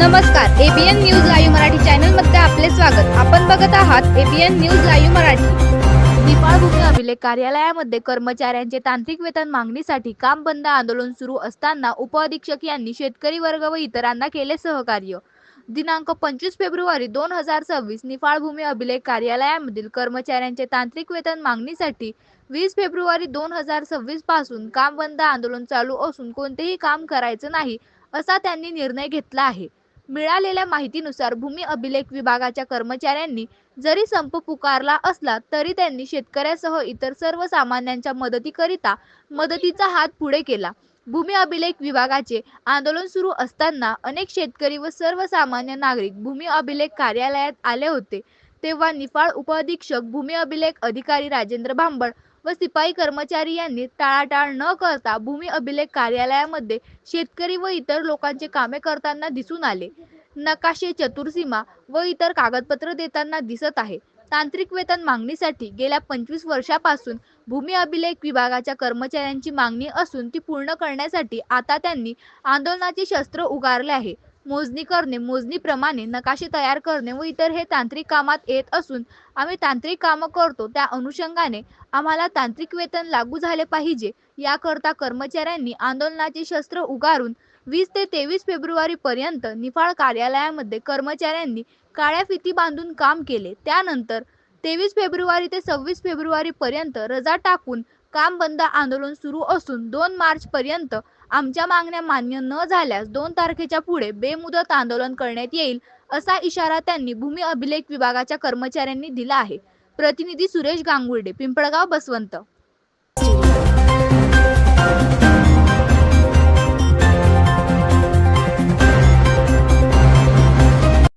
नमस्कार, ABN news live Marathi channel मध्ये आपले स्वागत। आपण बघत आहात ABN news live Marathi. Niphad भूमी अभिलेख कार्यालयामध्ये कर्मचाऱ्यांचे तांत्रिक वेतन मागणीसाठी काम बंद आंदोलन सुरू असताना उपअधीक्षक यांनी शेतकरी वर्ग व इतरांना केले सहकार्य। दिनांक 25 फेब्रुवारी 2026 निफाड भूमी अभिलेख कार्यालयामधील कर्मचाऱ्यांचे तांत्रिक वेतन मागणीसाठी 20 फेब्रुवारी 2026 पासून काम बंद आंदोलन चालू असून कोणतेही काम करायचं नाही असा त्यांनी निर्णय घेतला आहे। मिळालेल्या माहितीनुसार भूमी अभिलेख विभागाच्या कर्मचाऱ्यांनी जरी संप पुकारला असला तरी त्यांनी शेतकऱ्यासह इतर सर्वसामान्यांच्या मदतीकरिता मदतीचा हात पुढे केला। भूमी अभिलेख विभागाचे आंदोलन सुरू असताना अनेक शेतकरी व सर्वसामान्य नागरिक भूमी अभिलेख कार्यालयात आले होते। तेव्हा निफाड उपअधीक्षक भूमी अभिलेख अधिकारी राजेंद्र भांबळ व सिपाई कर्मचारी यांनी टाळाटाळ न करता भूमी अभिलेख कार्यालयामध्ये शेतकरी व इतर लोकांचे कामे करताना दिसून आले। नकाशे, चतुर्सीमा व इतर कागदपत्र देताना दिसत आहे। तांत्रिक वेतन मागणीसाठी गेल्या 25 वर्षापासून भूमी अभिलेख विभागाच्या कर्मचाऱ्यांची मागणी असून ती पूर्ण करण्यासाठी आता त्यांनी आंदोलनाचे शस्त्र उगारले आहे। मोजणी करणे, मोजणीप्रमाणे नकाशे तयार करणे व इतर हे तांत्रिक कामात येत असून आम्ही तांत्रिक कामं करतो, त्या अनुषंगाने आम्हाला तांत्रिक वेतन लागू झाले पाहिजे याकरता कर्मचाऱ्यांनी आंदोलनाचे शस्त्र उगारून 20 ते 23 फेब्रुवारी पर्यंत निफाड कार्यालयामध्ये कर्मचाऱ्यांनी काळ्या फिती बांधून काम केले। त्यानंतर 23 फेब्रुवारी ते 26 फेब्रुवारी पर्यंत रजा टाकून काम बंद आंदोलन सुरू असून 2 मार्च पर्यंत आमच्या मागण्या मान्य न झाल्यास 2 तारखेच्या पुढे बेमुदत आंदोलन करण्यात येईल असा इशारा त्यांनी भूमी अभिलेख विभागाच्या कर्मचाऱ्यांनी दिला आहे। प्रतिनिधी सुरेश गांगुर्डे, पिंपळगाव, बसवंत।